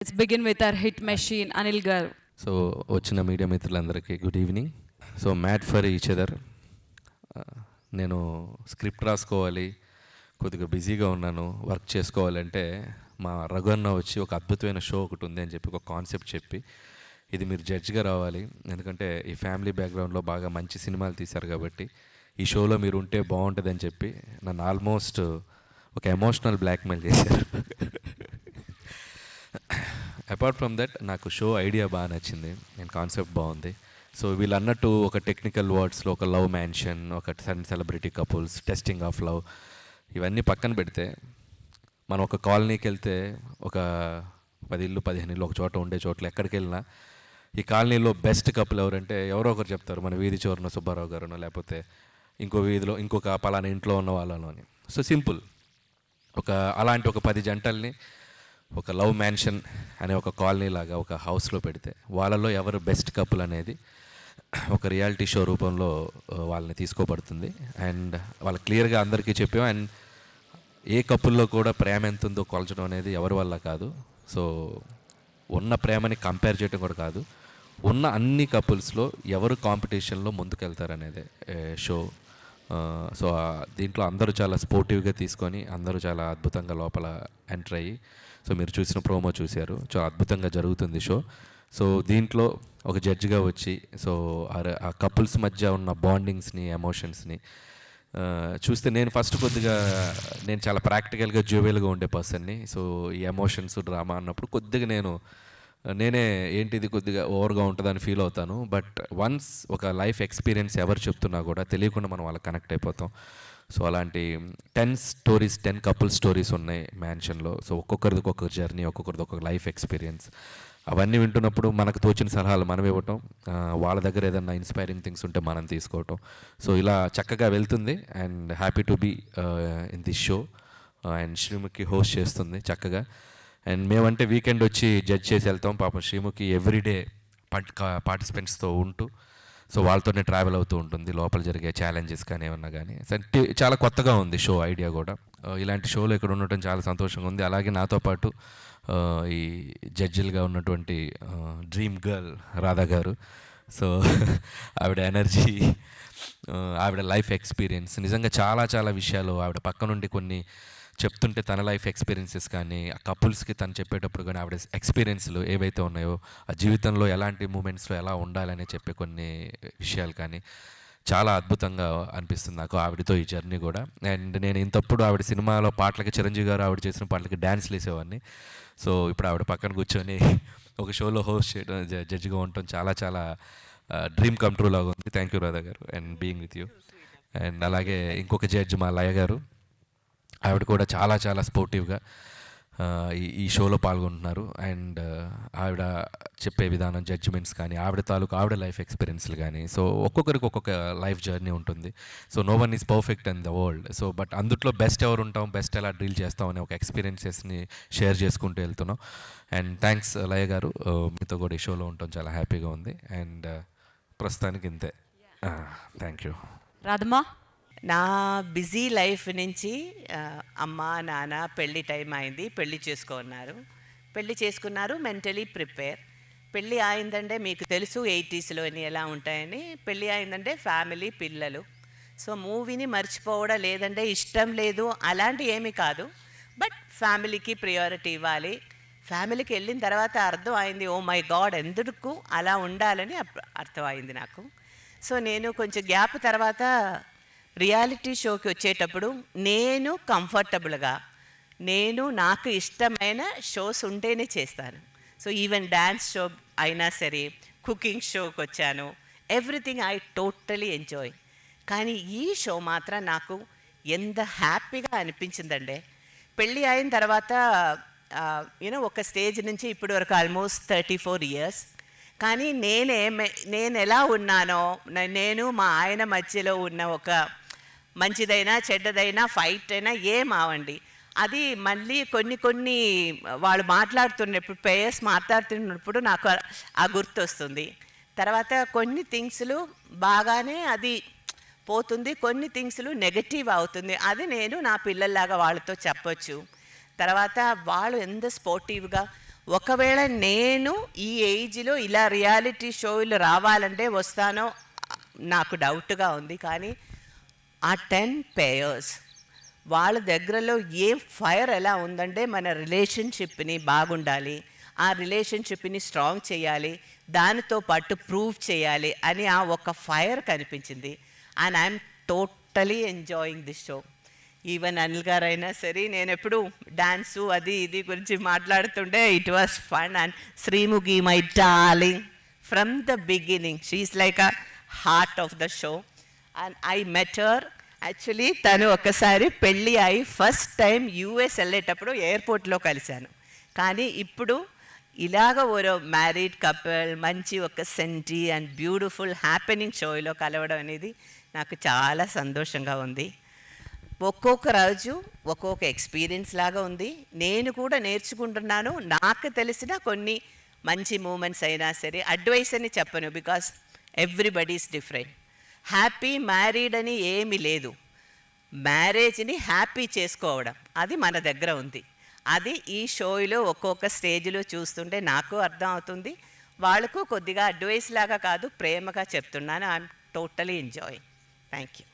Let's begin with our hit machine, Anil Garu. So వచ్చిన media మిత్రులందరికీ good evening. So mad for each other. నేను script రాసుకోవాలి, కొద్దిగా బిజీగా ఉన్నాను, వర్క్ చేసుకోవాలంటే మా రఘున్న వచ్చి ఒక అద్భుతమైన షో ఒకటి ఉంది అని చెప్పి ఒక కాన్సెప్ట్ చెప్పి, ఇది మీరు జడ్జ్గా రావాలి, ఎందుకంటే ఈ ఫ్యామిలీ బ్యాక్గ్రౌండ్లో బాగా మంచి సినిమాలు తీశారు కాబట్టి ఈ షోలో మీరు ఉంటే బాగుంటుందని చెప్పి నన్ను ఆల్మోస్ట్ ఒక ఎమోషనల్ బ్లాక్మెయిల్ చేశారు. అపార్ట్ ఫ్రమ్ దట్ నాకు షో ఐడియా బాగా నచ్చింది, నేను కాన్సెప్ట్ బాగుంది. సో వీళ్ళు అన్నట్టు ఒక టెక్నికల్ వర్డ్స్లో ఒక లవ్ మ్యాన్షన్, ఒక సన్ celebrity couples, testing of love, ఇవన్నీ పక్కన పెడితే మనం ఒక కాలనీకి వెళ్తే ఒక 10 ఇల్లు 15 ఇల్లు ఒక చోట ఉండే చోట్ల ఎక్కడికి వెళ్ళినా ఈ కాలనీలో బెస్ట్ కపుల్ ఎవరంటే ఎవరో ఒకరు చెప్తారు, మన వీధి చివరన సుబ్బారావు గారునో లేకపోతే ఇంకో వీధిలో ఇంకొక పలానా ఇంట్లో ఉన్న వాళ్ళను అని. సో సింపుల్, అలాంటి ఒక 10 జంటల్ని ఒక లవ్ మ్యాన్షన్ అనే ఒక కాలనీ లాగా ఒక హౌస్లో పెడితే వాళ్ళలో ఎవరు బెస్ట్ కపుల్ అనేది ఒక రియాలిటీ షో రూపంలో వాళ్ళని తీసుకోబడుతుంది. అండ్ వాళ్ళు క్లియర్గా అందరికీ చెప్పాం. అండ్ ఏ కపుల్లో కూడా ప్రేమ ఎంత ఉందో కొలచడం అనేది ఎవరి వల్ల కాదు. సో ఉన్న ప్రేమని కంపేర్ చేయడం కూడా కాదు, ఉన్న అన్ని కపుల్స్లో ఎవరు కాంపిటీషన్లో ముందుకెళ్తారనేదే షో. సో దీంట్లో అందరూ చాలా స్పోర్టివ్గా తీసుకొని అందరూ చాలా అద్భుతంగా లోపల ఎంటర్ అయ్యి, సో మీరు చూసిన ప్రోమో చూశారు, చాలా అద్భుతంగా జరుగుతుంది షో. సో దీంట్లో ఒక జడ్జిగా వచ్చి సో ఆ కపుల్స్ మధ్య ఉన్న బాండింగ్స్ని, ఎమోషన్స్ని చూస్తే నేను ఫస్ట్ నేను చాలా ప్రాక్టికల్గా జ్యూవెల్గా ఉండే పర్సన్ని. సో ఈ ఎమోషన్స్ డ్రామా అన్నప్పుడు నేనే ఏంటిది కొద్దిగా ఓవర్గా ఉంటుందని ఫీల్ అవుతాను. బట్ వన్స్ ఒక లైఫ్ ఎక్స్పీరియన్స్ ఎవరు చెప్తున్నా కూడా తెలియకుండా మనం వాళ్ళకి కనెక్ట్ అయిపోతాం. సో అలాంటి 10 కపుల్ స్టోరీస్ ఉన్నాయి మ్యాన్షన్లో. సో ఒక్కొక్కరిది ఒక్కొక్క జర్నీ, ఒక్కొక్కరిది ఒక్కొక్క లైఫ్ ఎక్స్పీరియన్స్. అవన్నీ వింటున్నప్పుడు మనకు తోచిన సలహాలు మనం ఇవ్వటం, వాళ్ళ దగ్గర ఏదన్నా ఇన్స్పైరింగ్ థింగ్స్ ఉంటే మనం తీసుకోవటం. సో ఇలా చక్కగా వెళ్తుంది. And happy to be in this show. And Sreemukhi host చేస్తుంది చక్కగా. అండ్ మేమంటే వీకెండ్ వచ్చి జడ్జ్ చేసి వెళ్తాం. పాపం శ్రీముఖి ఎవ్రీడే పార్టిసిపెంట్స్తో ఉంటూ సో వాళ్ళతోనే ట్రావెల్ అవుతూ ఉంటుంది, లోపల జరిగే ఛాలెంజెస్ కానీ ఏమన్నా కానీ. చాలా కొత్తగా ఉంది షో ఐడియా కూడా. ఇలాంటి షోలో ఇక్కడ ఉండటం చాలా సంతోషంగా ఉంది. అలాగే నాతో పాటు ఈ జడ్జిలుగా ఉన్నటువంటి డ్రీమ్ గర్ల్ రాధా గారు. సో ఆవిడ ఎనర్జీ, ఆవిడ లైఫ్ ఎక్స్పీరియన్స్, నిజంగా చాలా చాలా విషయాలు ఆవిడ పక్క నుండి కొన్ని చెప్తుంటే తన లైఫ్ ఎక్స్పీరియన్సెస్ కానీ, ఆ కపుల్స్కి తను చెప్పేటప్పుడు కానీ ఆవిడ ఎక్స్పీరియన్స్లు ఏవైతే ఉన్నాయో, ఆ జీవితంలో ఎలాంటి మూమెంట్స్లో ఎలా ఉండాలని చెప్పే కొన్ని విషయాలు కానీ చాలా అద్భుతంగా అనిపిస్తుంది నాకు ఆవిడతో ఈ జర్నీ కూడా. అండ్ నేను ఇంతప్పుడు ఆవిడ సినిమాలో పాటలకి, చిరంజీవి గారు ఆవిడ చేసిన పాటలకి డ్యాన్స్లు వేసేవాడిని. సో ఇప్పుడు ఆవిడ పక్కన కూర్చొని ఒక షోలో హోస్ట్ చేయడం, జడ్జిగా ఉండటం చాలా చాలా డ్రీమ్ కమ్ ట్రూ లాగా ఉంది. థ్యాంక్ యూ రాధా గారు and being with you. And అలాగే ఇంకొక జడ్జి మా లయ గారు, ఆవిడ కూడా చాలా చాలా స్పోర్టివ్గా ఈ షోలో పాల్గొంటున్నారు. అండ్ ఆవిడ చెప్పే విధానం, జడ్జిమెంట్స్ కానీ, ఆవిడ లైఫ్ ఎక్స్పీరియన్స్లు కానీ, సో ఒక్కొక్కరికి ఒక్కొక్క లైఫ్ జర్నీ ఉంటుంది. So no one is perfect in the world. So but అందుట్లో బెస్ట్ ఎవరు ఉంటాం, బెస్ట్ ఎలా డీల్ చేస్తాం అనే ఒక ఎక్స్పీరియన్సెస్ని షేర్ చేసుకుంటూ వెళ్తున్నాం. అండ్ థ్యాంక్స్ లయ గారు, మీతో కూడా ఈ షోలో ఉండటం చాలా హ్యాపీగా ఉంది. అండ్ ప్రస్తుతానికి ఇంతే. Thank you. రాధమా. నా బిజీ లైఫ్ నుంచి అమ్మ నాన్న పెళ్ళి టైం అయింది, పెళ్ళి చేసుకున్నారు, మెంటలీ ప్రిపేర్. పెళ్ళి అయిందంటే మీకు తెలుసు 80sలో ఎలా ఉంటాయని. పెళ్ళి అయిందంటే ఫ్యామిలీ, పిల్లలు. సో మూవీని మర్చిపోవడం లేదంటే ఇష్టం లేదు అలాంటి ఏమీ కాదు, బట్ ఫ్యామిలీకి ప్రియారిటీ ఇవ్వాలి. ఫ్యామిలీకి వెళ్ళిన తర్వాత అర్థం అయింది, ఓ మై గాడ్ ఎందుకు అలా ఉండాలని అర్థమైంది నాకు. సో నేను కొంచెం గ్యాప్ తర్వాత రియాలిటీ షోకి వచ్చేటప్పుడు నేను కంఫర్టబుల్గా, నాకు ఇష్టమైన షోస్ ఉంటేనే చేస్తాను. సో ఈవెన్ డ్యాన్స్ షో అయినా సరే, కుకింగ్ షోకి వచ్చాను, ఎవ్రీథింగ్ ఐ టోటలీ ఎంజాయ్. కానీ ఈ షో మాత్రం నాకు ఎంత హ్యాపీగా అనిపించిందంటే, పెళ్ళి అయిన తర్వాత ఒక స్టేజ్ నుంచి ఇప్పటి వరకు ఆల్మోస్ట్ 34 years. కానీ నేను ఎలా ఉన్నానో, నేను మా ఆయన మధ్యలో ఉన్న ఒక మంచిదైనా చెడ్డదైనా ఫైట్ అయినా ఏమావండి, అది మళ్ళీ కొన్ని వాళ్ళు మాట్లాడుతున్నప్పుడు, పేయర్స్ మాట్లాడుతున్నప్పుడు నాకు ఆ గుర్తు వస్తుంది. తర్వాత కొన్ని థింగ్స్లు బాగానే అది పోతుంది, కొన్ని థింగ్స్లు నెగటివ్ అవుతుంది. అది నేను నా పిల్లల్లాగా వాళ్ళతో చెప్పొచ్చు. తర్వాత వాళ్ళు ఎంత స్పోర్టివ్గా ఒకవేళ నేను ఈ ఏజ్లో ఇలా రియాలిటీ షోలు రావాలంటే వస్తానో నాకు డౌట్గా ఉంది. కానీ ఆ 10 పేయర్స్ వాళ్ళ దగ్గరలో ఏ ఫైర్ ఎలా ఉందంటే మన రిలేషన్షిప్ని బాగుండాలి, ఆ రిలేషన్షిప్ని స్ట్రాంగ్ చేయాలి, దానితో పాటు ప్రూవ్ చేయాలి అని ఆ ఒక ఫైర్ కనిపించింది. And I'm totally enjoying this show. Even Anil గారు అయినా సరే, నేను ఎప్పుడు డాన్సు అది ఇది గురించి మాట్లాడుతుంటే it was fun. And Sreemukhi my darling from the beginning, she's like a heart of the show. And I met her actually. తను ఒకసారి పెళ్ళి అయి ఫస్ట్ టైం యూఎస్ వెళ్ళేటప్పుడు ఎయిర్పోర్ట్లో కలిశాను. కానీ ఇప్పుడు ఇలాగ ఓరో మ్యారీడ్ కపుల్ మంచి ఒక సెంటీ అండ్ బ్యూటిఫుల్ హ్యాపెనింగ్ షోలో కలవడం అనేది నాకు చాలా సంతోషంగా ఉంది. ఒక్కొక్క రోజు ఒక్కొక్క ఎక్స్పీరియన్స్ లాగా ఉంది. నేను కూడా నేర్చుకుంటున్నాను. నాకు తెలిసిన కొన్ని మంచి మూమెంట్స్ అయినా సరే అడ్వైస్ అని చెప్పను, because everybody is different. Happy married అని ఏమీ లేదు. మ్యారేజ్ని హ్యాపీ చేసుకోవడం అది మన దగ్గర ఉంది. అది ఈ షోలో ఒక్కొక్క స్టేజ్లో చూస్తుంటే నాకు అర్థం అవుతుంది. వాళ్ళకు కొద్దిగా అడ్వైస్ లాగా కాదు, ప్రేమగా చెప్తున్నాను. I'm totally enjoying. Thank you.